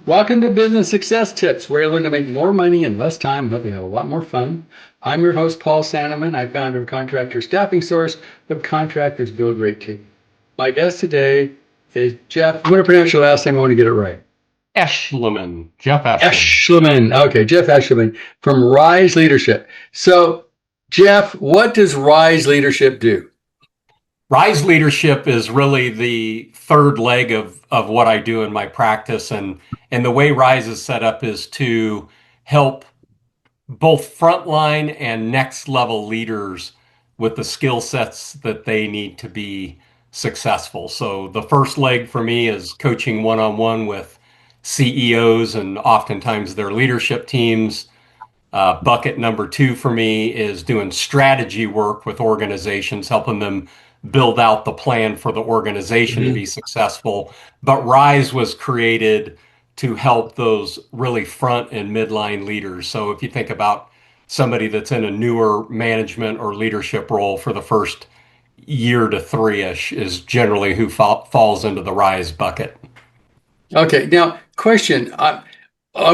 Welcome to Business Success Tips, where you learn to make more money in less time and hope you have a lot more fun. I'm your host, Paul Sanneman. I'm founder of Contractor Staffing Source, of Contractors Build Great Teams. My guest today is Jeff. I'm going to pronounce your last name. I want to get it right. Eschliman, Jeff Eschliman. Eschliman. Okay, Jeff Eschliman from Rise Leadership. So, Jeff, what does Rise Leadership do? Rise Leadership is really the third leg of what I do in my practice. And the way Rise is set up is to help both frontline and next level leaders with the skill sets that they need to be successful. So the first leg for me is coaching one-on-one with CEOs and oftentimes their leadership teams. Bucket number two for me is doing strategy work with organizations, helping them build out the plan for the organization to be successful. But Rise was created to help those really front and midline leaders. So if you think about somebody that's in a newer management or leadership role for the first year to three-ish is generally who falls into the Rise bucket. Okay, now question.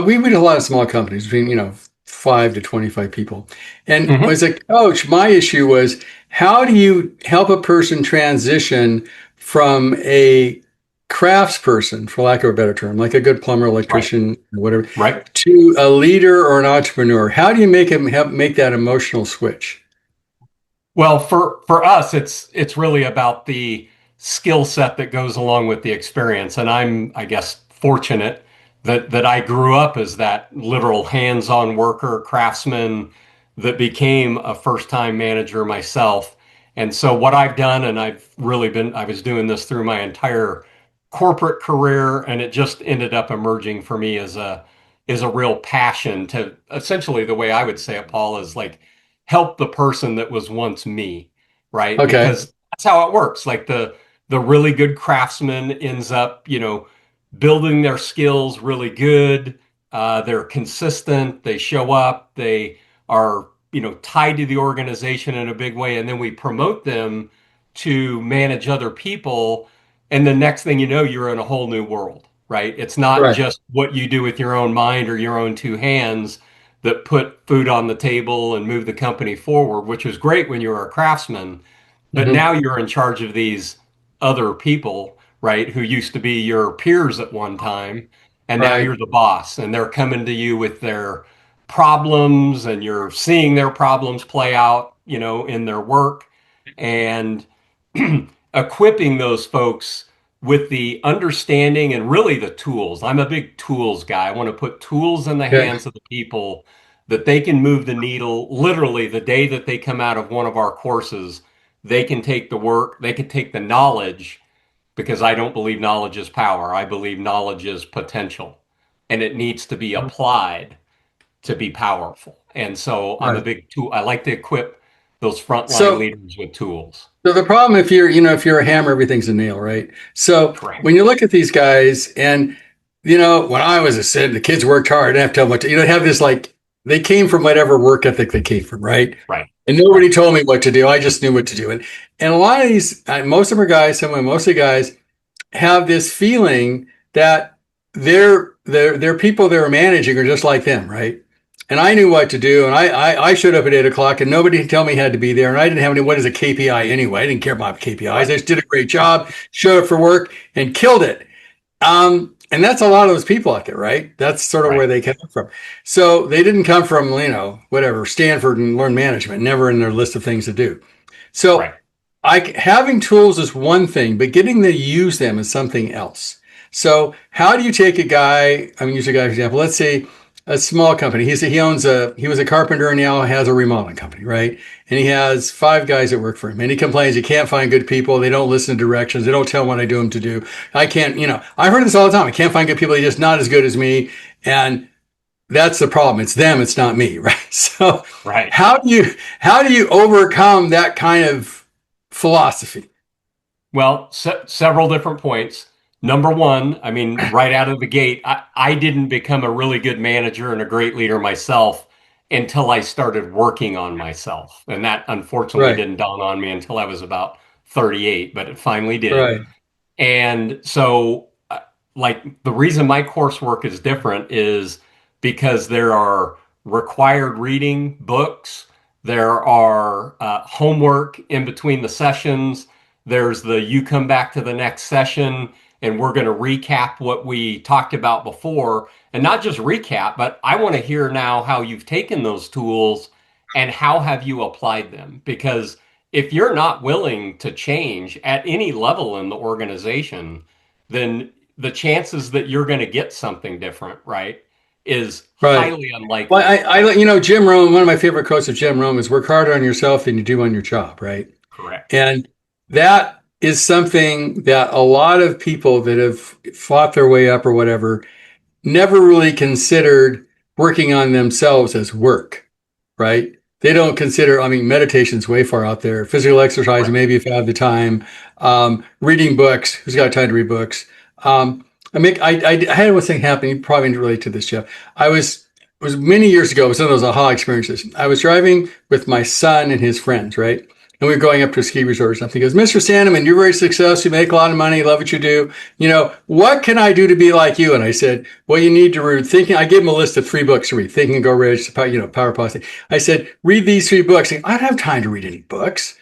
We do a lot of small companies between 5 to 25 people. And as a coach, my issue was, how do you help a person transition from a craftsperson, for lack of a better term, like a good plumber, electrician, whatever, to a leader or an entrepreneur? How do you make him make that emotional switch? Well, for us, it's really about the skill set that goes along with the experience. And I'm, I guess, fortunate that I grew up as that literal hands-on worker, craftsman that became a first-time manager myself. And so what I've done, and I was doing this through my entire corporate career, and it just ended up emerging for me as a real passion to essentially, the way I would say it, Paul, is like help the person that was once me, right? Okay. Because that's how it works. Like the really good craftsman ends up, building their skills really good. They're consistent. They show up. They are, tied to the organization in a big way. And then we promote them to manage other people. And the next thing you know, you're in a whole new world, right? It's not just what you do with your own mind or your own two hands that put food on the table and move the company forward, which was great when you were a craftsman. But now you're in charge of these other people, right, who used to be your peers at one time, and now you're the boss, and they're coming to you with their problems, and you're seeing their problems play out, in their work, and equipping those folks with the understanding and really the tools. I'm a big tools guy. I want to put tools in the hands of the people that they can move the needle. Literally, the day that they come out of one of our courses, they can take the work, they can take the knowledge, because I don't believe knowledge is power. I believe knowledge is potential, and it needs to be applied to be powerful. And so I'm a big tool. I like to equip those frontline leaders with tools. So the problem, if you're a hammer, everything's a nail, right? So when you look at these guys, and when I was a kid, the kids worked hard. I didn't have to tell them what to, they have this, like, they came from whatever work ethic they came from, right? Right. And nobody told me what to do. I just knew what to do. And a lot of these, most of them are guys, mostly guys, have this feeling that their people they're managing are just like them, right? And I knew what to do, and I showed up at 8 o'clock, and nobody could tell me had to be there, and I didn't have any. What is a KPI anyway? I didn't care about KPIs. I just did a great job, showed up for work, and killed it. And that's a lot of those people out there, right? That's sort of where they came from. So they didn't come from, whatever, Stanford and learn management, never in their list of things to do. So having tools is one thing, but getting them to use them is something else. So how do you take a guy, I'm going to use a guy for example, let's say a small company. He was a carpenter and now has a remodeling company, right? And he has 5 guys that work for him, and he complains he can't find good people. They don't listen to directions. They don't tell him what I do them to do. I can't, I've heard this all the time. I can't find good people. They're just not as good as me. And that's the problem. It's them. It's not me, right? So how do you overcome that kind of philosophy? Well, several different points. Number one, I mean, right out of the gate, I didn't become a really good manager and a great leader myself until I started working on myself. And that unfortunately didn't dawn on me until I was about 38, but it finally did. And so like the reason my coursework is different is because there are required reading books, there are homework in between the sessions, there's the you come back to the next session and we're going to recap what we talked about before. And not just recap, but I want to hear now how you've taken those tools and how have you applied them. Because if you're not willing to change at any level in the organization, then the chances that you're going to get something different, right, is Right. highly Well, unlikely. Jim Rohn, one of my favorite quotes of Jim Rohn is work harder on yourself than you do on your job, right? Correct. And that is something that a lot of people that have fought their way up or whatever never really considered working on themselves as work, right? They don't consider, I mean, meditation's way far out there. Physical exercise, Correct. maybe if you have the time. Reading books, who's got time to read books? I had one thing happen. You probably didn't relate to this, Jeff. It was many years ago. It was one of those aha experiences. I was driving with my son and his friends, right? And we were going up to a ski resort or something. He goes, Mr. Sanneman, you're very successful. You make a lot of money. Love what you do. What can I do to be like you? And I said, well, you need to read thinking. I gave him a list of 3 books to read. Think and Go Rich, Power Policy. I said, read these 3 books. I don't have time to read any books.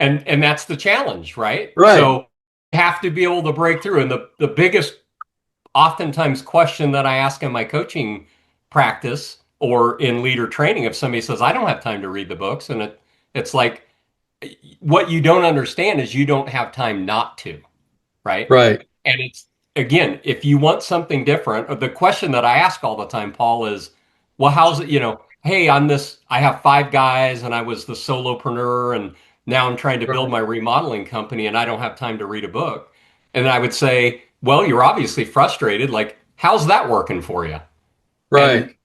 And that's the challenge, right? Right. So you have to be able to break through. And the biggest oftentimes question that I ask in my coaching practice or in leader training, if somebody says, I don't have time to read the books, and it's like, what you don't understand is you don't have time not to, right? Right. And it's, again, if you want something different, or the question that I ask all the time, Paul, is, well, how's it, hey, I have 5 guys and I was the solopreneur and now I'm trying to build Right. my remodeling company and I don't have time to read a book. And I would say, well, you're obviously frustrated. Like, how's that working for you? And, Right.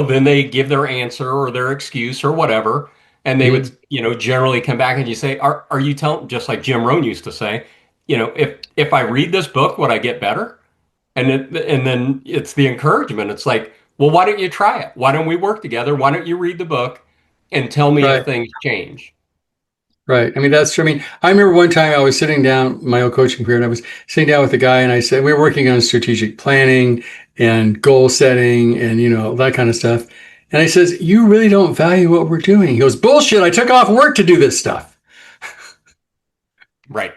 then they give their answer or their excuse or whatever. And they would, Mhm. generally come back and you say, are you telling, just like Jim Rohn used to say, if I read this book, would I get better? And then it's the encouragement. It's like, well, why don't you try it? Why don't we work together? Why don't you read the book and tell me if Right. things change? Right. I mean, that's true. I mean, I remember one time I was sitting down my old coaching career and I was sitting down with a guy and I said, we were working on strategic planning and goal setting and, that kind of stuff. And I says, you really don't value what we're doing. He goes, bullshit. I took off work to do this stuff. Right.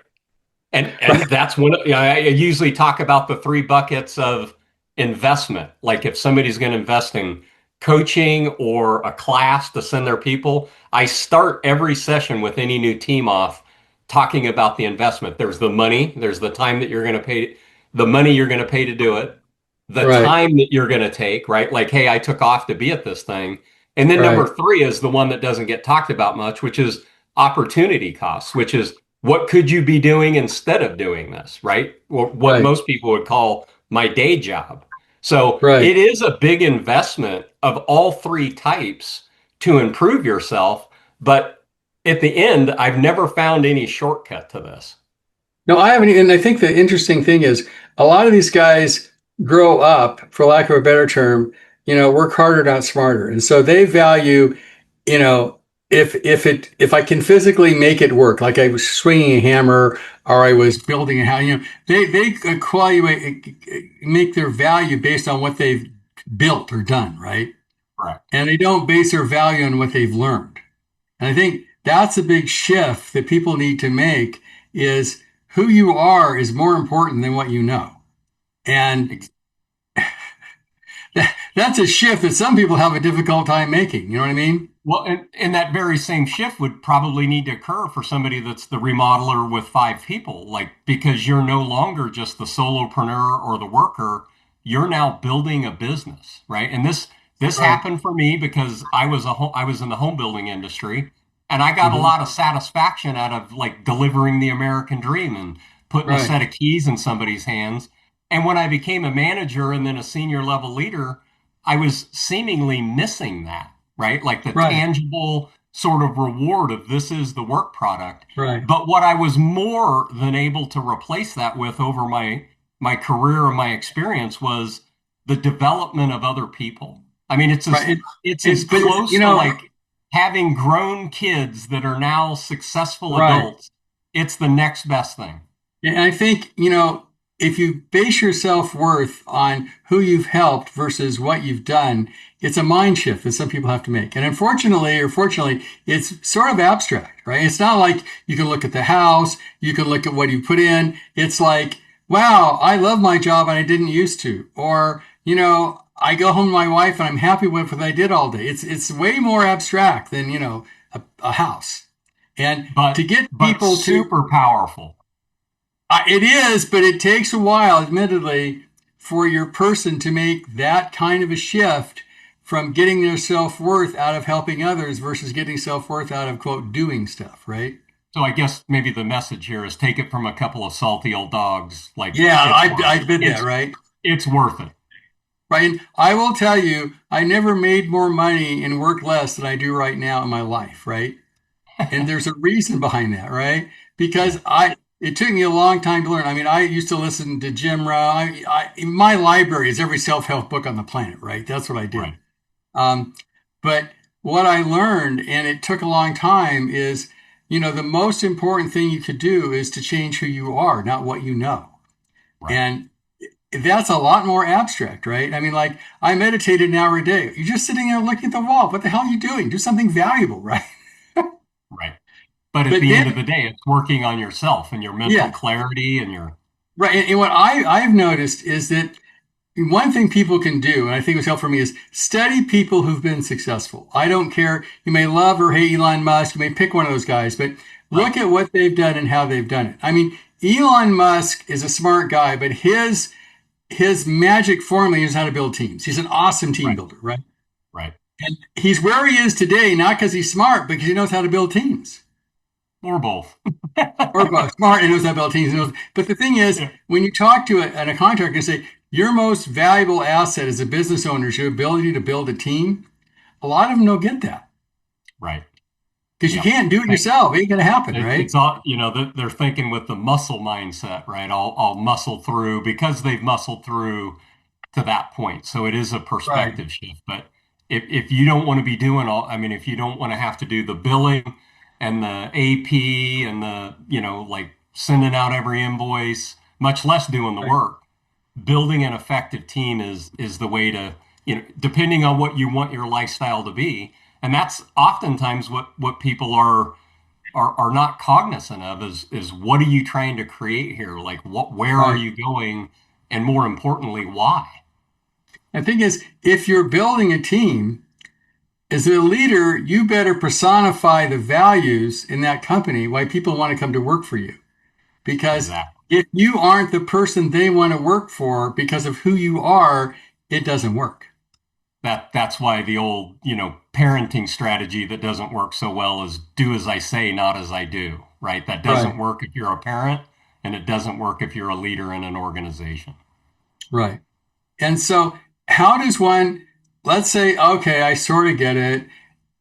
And that's when I usually talk about the 3 buckets of investment. Like if somebody's going to invest in coaching or a class to send their people, I start every session with any new team off talking about the investment. There's the money, there's the time that you're going to pay, the money you're going to pay to do it, the Right. time that you're going to take, right? Like, hey, I took off to be at this thing. And then number Right. 3 is the one that doesn't get talked about much, which is opportunity costs, which is what could you be doing instead of doing this, right? Or what Right. most people would call my day job. So Right. it is a big investment of all 3 types to improve yourself. But at the end, I've never found any shortcut to this. No, I haven't. And I think the interesting thing is a lot of these guys grow up, for lack of a better term, work harder, not smarter. And so they value, you know, if I can physically make it work, like I was swinging a hammer or I was building a house, they evaluate, make their value based on what they've built or done, right? Right. And they don't base their value on what they've learned. And I think that's a big shift that people need to make is who you are is more important than what you know. And that's a shift that some people have a difficult time making. You know what I mean? Well, and that very same shift would probably need to occur for somebody that's the remodeler with 5 people, like because you're no longer just the solopreneur or the worker, you're now building a business, right? And this Right. happened for me because I was in the home building industry, and I got a Mm-hmm. lot of satisfaction out of like delivering the American dream and putting a Right. set of keys in somebody's hands. And when I became a manager and then a senior level leader, I was seemingly missing that, right? Like the Right. tangible sort of reward of this is the work product. Right. But what I was more than able to replace that with over my career and my experience was the development of other people. I mean, Right. it's as But it's, close to like having grown kids that are now successful right. adults. It's the next best thing. And I think, if you base your self-worth on who you've helped versus what you've done, it's a mind shift that some people have to make. And unfortunately, or fortunately, it's sort of abstract, right? It's not like you can look at the house, you can look at what you put in. It's like, wow, I love my job and I didn't used to. Or, I go home to my wife and I'm happy with what I did all day. It's way more abstract than, a house. And to but get but people to super powerful. it is, but it takes a while, admittedly, for your person to make that kind of a shift from getting their self worth out of helping others versus getting self worth out of, quote, doing stuff, right? So I guess maybe the message here is take it from a couple of salty old dogs. Like Yeah, it's I worth did that, it's right? it's worth it. Right. And I will tell you, I never made more money and worked less than I do right now in my life, right? And there's a reason behind that, right? Yeah. Because it took me a long time to learn. I mean, I used to listen to Jim Rohn. My library is every self-help book on the planet, right? That's what I did. Right. Um, but what I learned, and it took a long time, is, the most important thing you could do is to change who you are, not what you know. Right. And that's a lot more abstract, right? I mean, like I meditated an hour a day. You're just sitting there looking at the wall. What the hell are you doing? Do something valuable, right? Right. But at But the end of then, the day, it's working on yourself and your mental yeah, clarity and your right. And what I've noticed is that one thing people can do, and I think was helpful for me, is study people who've been successful. I don't care. You may love or hate Elon Musk. You may pick one of those guys, but right. look at what they've done and how they've done it. I mean, Elon Musk is a smart guy, but his magic formula is how to build teams. He's an awesome team Right. builder, right? Right. And he's where he is today, not because he's smart, because he knows how to build teams. Or both. Or smart and knows how to build teams. But the thing is, Yeah. when you talk to a contractor and say, your most valuable asset as a business owner is your ability to build a team, a lot of them don't get that Right. because you Yeah. can't do it yourself. It ain't going to happen, It's right? all, they're thinking with the muscle mindset, right? I'll muscle through because they've muscled through to that point. So it is a Right. perspective shift. But if you don't want to be doing all, I mean, if you don't want to have to do the billing and the AP and like sending out every invoice, much less doing the Right. work, building an effective team is the way to, depending on what you want your lifestyle to be. And that's oftentimes what people are not cognizant of is what are you trying to create here? Like where are Right. you going? And more importantly, why? The thing is, if you're building a team, as a leader, you better personify the values in that company, why people want to come to work for you. Because Exactly. if you aren't the person they want to work for because of who you are, it doesn't work. That's why the old, parenting strategy that doesn't work so well is do as I say, not as I do, right? That doesn't Right. work if you're a parent, and it doesn't work if you're a leader in an organization. Right. And so, how does one, let's say, okay, I sort of get it.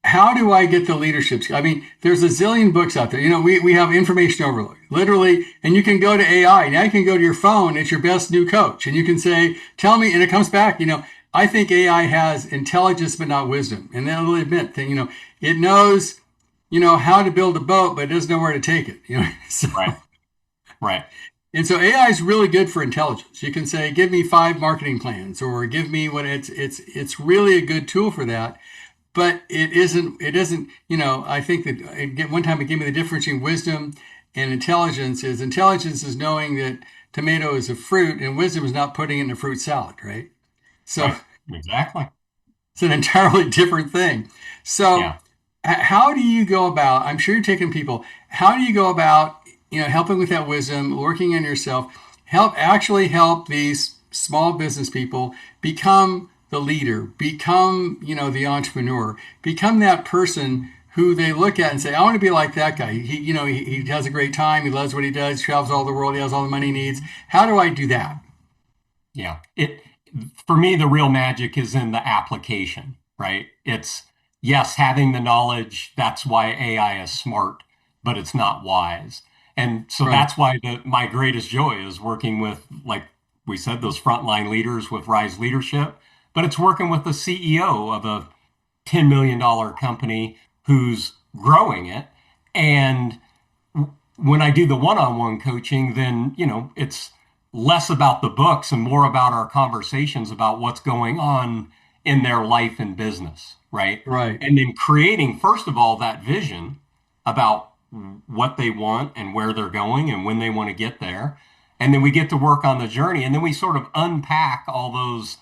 How do I get the leadership? I mean, there's a zillion books out there. We have information overload, literally, and you can go to AI. Now you can go to your phone. It's your best new coach. And you can say, tell me, and it comes back, I think AI has intelligence, but not wisdom. And that'll admit that, it knows, how to build a boat, but it doesn't know where to take it. So, Right. Right. and so AI is really good for intelligence. You can say, give me 5 marketing plans or give me what it's really a good tool for that, but it isn't, I think that one time it gave me the difference between wisdom and intelligence is knowing that tomato is a fruit and wisdom is not putting it in a fruit salad, right? So Right. Exactly. it's an entirely different thing. So Yeah. how do you go about, I'm sure you're taking people, how do you go about, helping with that wisdom, working on yourself, help these small business people become the leader, become, the entrepreneur, become that person who they look at and say, I want to be like that guy. He has a great time. He loves what he does, travels all the world. He has all the money he needs. How do I do that? Yeah. For me, the real magic is in the application, right? It's yes, having the knowledge, that's why AI is smart, but it's not wise. And so Right. that's why my greatest joy is working with, like we said, those frontline leaders with Rise Leadership, but it's working with the CEO of a $10 million company who's growing it. And when I do the one-on-one coaching, then, it's less about the books and more about our conversations about what's going on in their life and business, right? Right. And then creating, first of all, that vision about what they want and where they're going and when they want to get there. And then we get to work on the journey. And then we sort of unpack all those,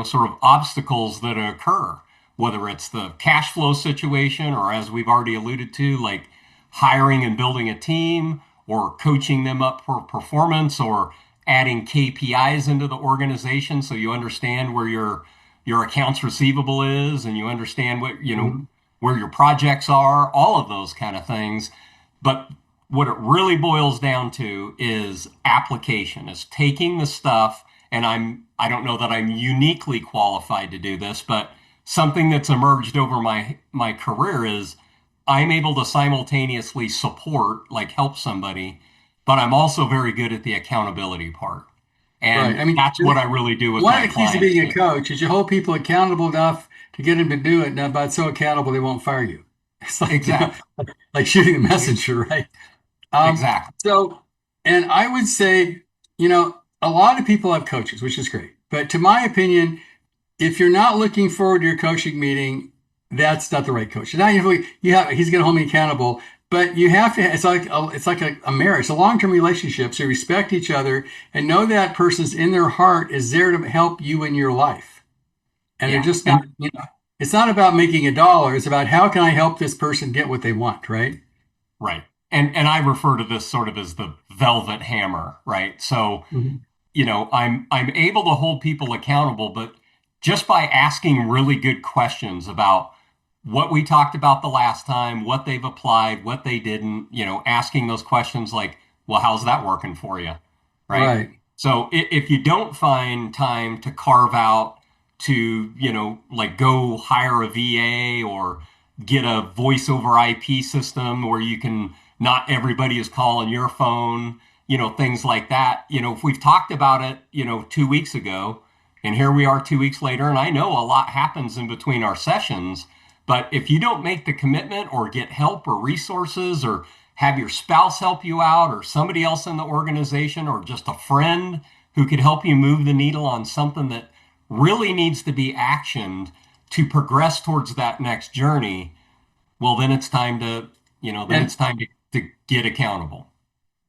sort of obstacles that occur, whether it's the cash flow situation or, as we've already alluded to, like hiring and building a team or coaching them up for performance or adding KPIs into the organization so you understand where your accounts receivable is and you understand what, where your projects are, all of those kind of things. But what it really boils down to is application, is taking the stuff, and I don't know that I'm uniquely qualified to do this, but something that's emerged over my career is I'm able to simultaneously support, like help somebody, but I'm also very good at the accountability part. And Right. I mean, that's what I really do with one my of the keys to clients. being a coach is you hold people accountable enough to get them to do it, now, but so accountable they won't fire you. It's like, Exactly. like shooting a messenger, right? Exactly. So, and I would say, a lot of people have coaches, which is great. But to my opinion, if you're not looking forward to your coaching meeting, that's not the right coach. Now he's going to hold me accountable, but you have to. It's like a marriage, a long-term relationship. So respect each other and know that person's in their heart is there to help you in your life, and they're Yeah. just not. And It's not about making a dollar. It's about how can I help this person get what they want, right? right. And I refer to this sort of as the velvet hammer, right? So, Mhm. I'm able to hold people accountable, but just by asking really good questions about what we talked about the last time, what they've applied, what they didn't, asking those questions like, well, how's that working for you? Right. Right. So if you don't find time to carve out to, like go hire a VA or get a voice over IP system where you can, not everybody is calling your phone, things like that. If we've talked about it, 2 weeks ago, and here we are 2 weeks later, and I know a lot happens in between our sessions, but if you don't make the commitment or get help or resources or have your spouse help you out or somebody else in the organization or just a friend who could help you move the needle on something that really needs to be actioned to progress towards that next journey, well, then it's time to, And to get accountable.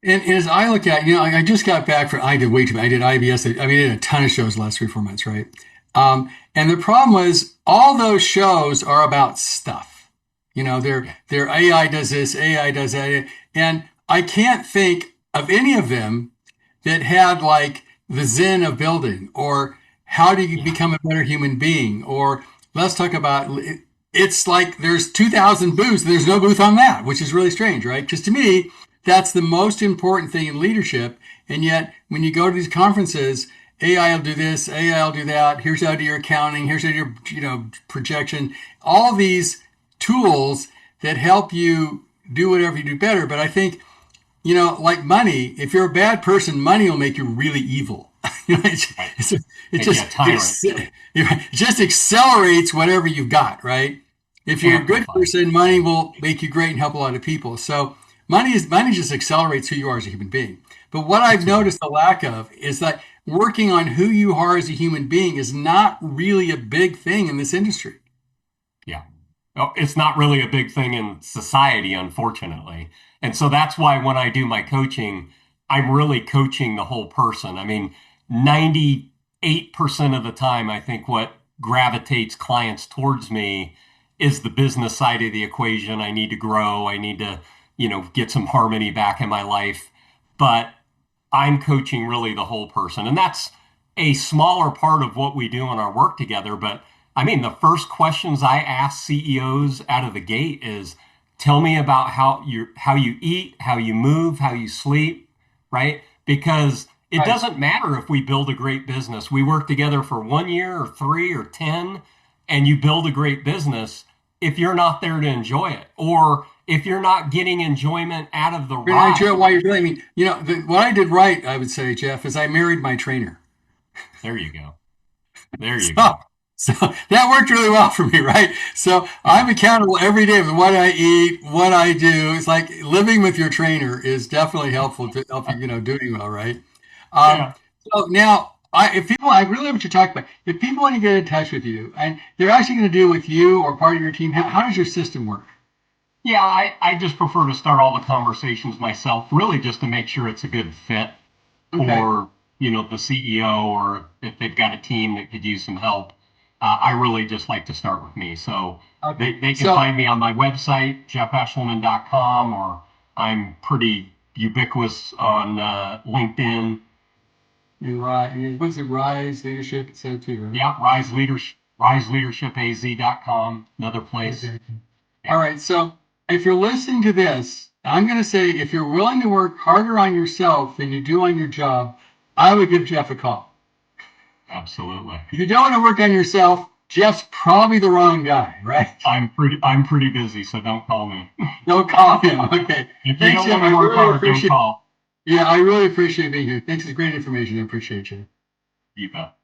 And as I look at, I just got back from, I did way too many. I did IBS. I did a ton of shows the last 3 or 4 months, right? And the problem was all those shows are about stuff. They're AI does this, AI does that. And I can't think of any of them that had like the zen of building or how do you Yeah. become a better human being or let's talk about it's like there's 2,000 booths and there's no booth on that, which is really strange, right? Because to me, that's the most important thing in leadership. And yet, when you go to these conferences, AI will do this, AI will do that. Here's how to do your accounting. Here's how to do your, projection. All these tools that help you do whatever you do better. But I think, like money, if you're a bad person, money will make you really evil. Right. It Make you a tyrant. it just accelerates whatever you've got, right? If you're a good Amplified. person, money will make you great and help a lot of people. So money just accelerates who you are as a human being. But what I've That's right. noticed the lack of is that working on who you are as a human being is not really a big thing in this industry. Yeah. Oh, it's not really a big thing in society, unfortunately. And so that's why when I do my coaching, I'm really coaching the whole person. I mean, 98% of the time, I think what gravitates clients towards me is the business side of the equation. I need to grow. I need to, get some harmony back in my life. But I'm coaching really the whole person. And that's a smaller part of what we do in our work together. But I mean, the first questions I ask CEOs out of the gate is tell me about how you eat, how you move, how you sleep, right? Because it Right. doesn't matter if we build a great business. We work together for 1 year or 3 or 10, and you build a great business if you're not there to enjoy it, or if you're not getting enjoyment out of the You're not ride. sure why you're doing. I mean, what I did right, I would say, Jeff, is I married my trainer. There you go. There you So, go. so that worked really well for me, right? So Yeah. I'm accountable every day for what I eat, what I do. It's like living with your trainer is definitely helpful to help you, doing well, right? Um, Yeah. So now, I really love what you're talking about. If people want to get in touch with you and they're actually going to deal with you or part of your team, how does your system work? Yeah, I just prefer to start all the conversations myself, really just to make sure it's a good fit Okay. for, the CEO, or if they've got a team that could use some help. I really just like to start with me. So they can find me on my website, jeffeschliman.com, or I'm pretty ubiquitous on LinkedIn. What's it, Rise Leadership? It said too, right? Yeah, riseleadershipaz.com, another place. Okay. All right. So if you're listening to this, I'm going to say if you're willing to work harder on yourself than you do on your job, I would give Jeff a call. Absolutely. If you don't want to work on yourself, Jeff's probably the wrong guy, right? I'm pretty busy, so don't call me. Don't call him. Okay. If Thanks, you Jeff. don't I want to work really hard, don't appreciate. call. Yeah, I really appreciate being here. Thanks. It's great information. I appreciate you. You bet.